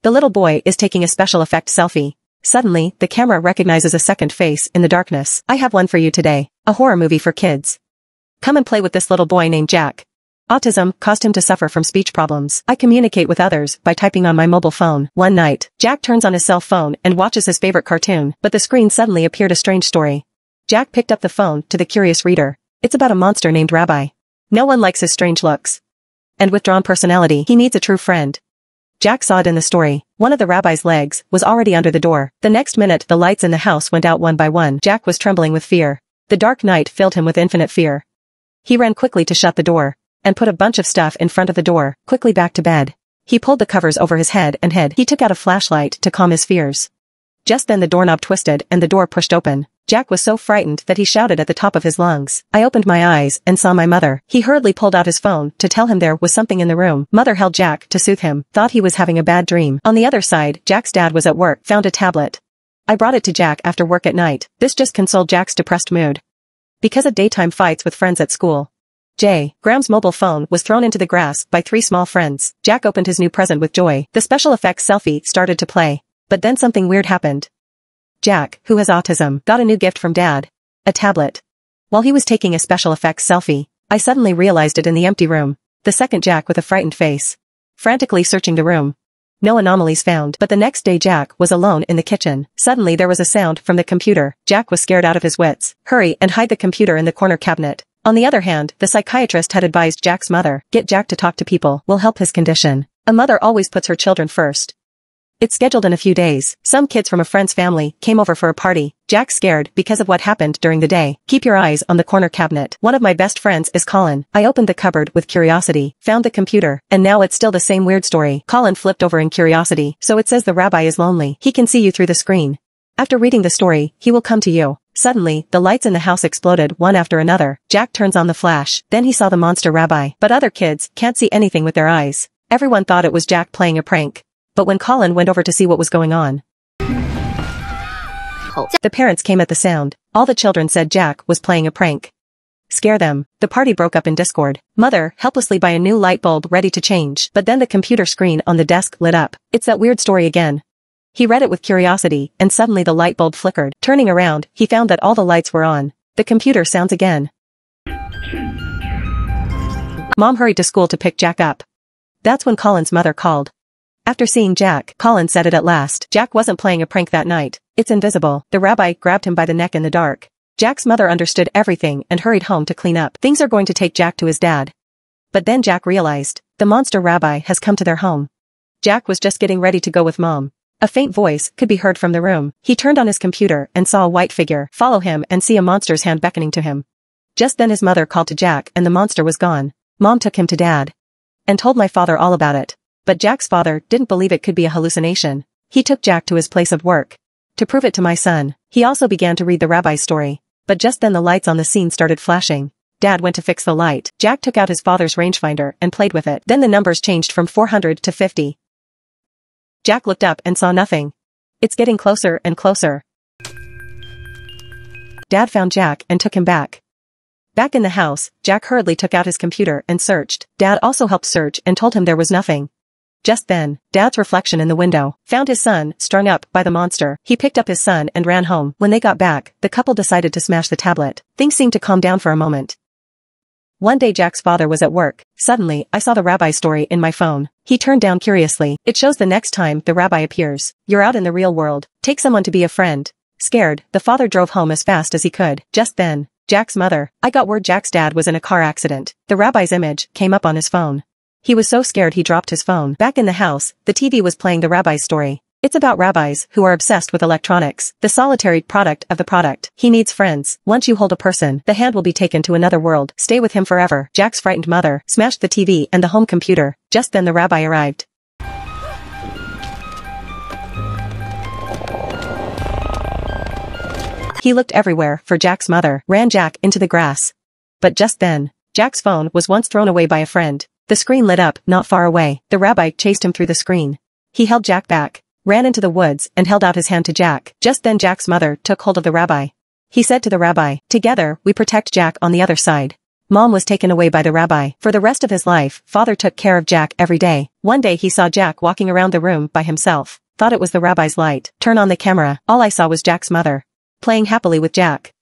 The little boy is taking a special effect selfie. Suddenly, the camera recognizes a second face in the darkness. I have one for you today. A horror movie for kids. Come and play with this little boy named Jack. Autism caused him to suffer from speech problems. I communicate with others by typing on my mobile phone. One night, Jack turns on his cell phone and watches his favorite cartoon, but the screen suddenly appeared a strange story. Jack picked up the phone to the curious reader. It's about a monster named Rabbi. No one likes his strange looks and withdrawn personality. He needs a true friend. Jack saw it in the story. One of the rabbi's legs was already under the door. The next minute the lights in the house went out one by one. Jack was trembling with fear. The dark night filled him with infinite fear. He ran quickly to shut the door and put a bunch of stuff in front of the door, quickly back to bed. He pulled the covers over his head and he took out a flashlight to calm his fears. Just then the doorknob twisted and the door pushed open. Jack was so frightened that he shouted at the top of his lungs. I opened my eyes and saw my mother. He hurriedly pulled out his phone to tell him there was something in the room. Mother held Jack to soothe him, thought he was having a bad dream. On the other side, Jack's dad was at work, found a tablet. I brought it to Jack after work at night. This just consoled Jack's depressed mood. Because of daytime fights with friends at school, Graham's mobile phone was thrown into the grass by 3 small friends. Jack opened his new present with joy. The special effects selfie started to play. But then something weird happened. Jack, who has autism, got a new gift from Dad. A tablet. While he was taking a special effects selfie, I suddenly realized it in the empty room. The second Jack with a frightened face. Frantically searching the room. No anomalies found, but the next day Jack was alone in the kitchen. Suddenly there was a sound from the computer. Jack was scared out of his wits. Hurry and hide the computer in the corner cabinet. On the other hand, the psychiatrist had advised Jack's mother, get Jack to talk to people, will help his condition. A mother always puts her children first. It's scheduled in a few days. Some kids from a friend's family came over for a party. Jack's scared because of what happened during the day. Keep your eyes on the corner cabinet. One of my best friends is Colin. I opened the cupboard with curiosity, found the computer, and now it's still the same weird story. Colin flipped over in curiosity. So it says the rabbi is lonely. He can see you through the screen. After reading the story, he will come to you. Suddenly, the lights in the house exploded one after another. Jack turns on the flash. Then he saw the monster rabbi. But other kids can't see anything with their eyes. Everyone thought it was Jack playing a prank. But when Colin went over to see what was going on, the parents came at the sound. All the children said Jack was playing a prank. Scare them. The party broke up in discord. Mother helplessly by a new light bulb ready to change. But then the computer screen on the desk lit up. It's that weird story again. He read it with curiosity, and suddenly the light bulb flickered. Turning around, he found that all the lights were on. The computer sounds again. Mom hurried to school to pick Jack up. That's when Colin's mother called. After seeing Jack, Colin said it at last. Jack wasn't playing a prank that night. It's invisible. The rabbi grabbed him by the neck in the dark. Jack's mother understood everything and hurried home to clean up. Things are going to take Jack to his dad. But then Jack realized, the monster rabbi has come to their home. Jack was just getting ready to go with Mom. A faint voice could be heard from the room. He turned on his computer and saw a white figure follow him and see a monster's hand beckoning to him. Just then his mother called to Jack and the monster was gone. Mom took him to Dad and told my father all about it. But Jack's father didn't believe it could be a hallucination. He took Jack to his place of work to prove it to my son. He also began to read the rabbi's story. But just then the lights on the scene started flashing. Dad went to fix the light. Jack took out his father's rangefinder and played with it. Then the numbers changed from 400 to 50. Jack looked up and saw nothing. It's getting closer and closer. Dad found Jack and took him back. Back in the house, Jack hurriedly took out his computer and searched. Dad also helped search and told him there was nothing. Just then, Dad's reflection in the window found his son strung up by the monster. He picked up his son and ran home. When they got back, the couple decided to smash the tablet. Things seemed to calm down for a moment. One day Jack's father was at work. Suddenly, I saw the rabbi story in my phone. He turned down curiously. It shows the next time the rabbi appears, you're out in the real world. Take someone to be a friend. Scared, the father drove home as fast as he could. Just then, Jack's mother. I got word Jack's dad was in a car accident. The rabbi's image came up on his phone. He was so scared he dropped his phone. Back in the house, the TV was playing the rabbi's story. It's about rabbis who are obsessed with electronics, the solitary product of the product. He needs friends. Once you hold a person, the hand will be taken to another world. Stay with him forever. Jack's frightened mother smashed the TV and the home computer. Just then the rabbi arrived. He looked everywhere for Jack's mother, ran Jack into the grass. But just then, Jack's phone was once thrown away by a friend. The screen lit up not far away. The rabbi chased him through the screen. He held Jack back, ran into the woods and held out his hand to Jack. Just then Jack's mother took hold of the rabbi. He said to the rabbi, together we protect Jack on the other side. Mom was taken away by the rabbi. For the rest of his life, father took care of Jack every day. One day he saw Jack walking around the room by himself. Thought it was the rabbi's light. Turn on the camera. All I saw was Jack's mother playing happily with Jack.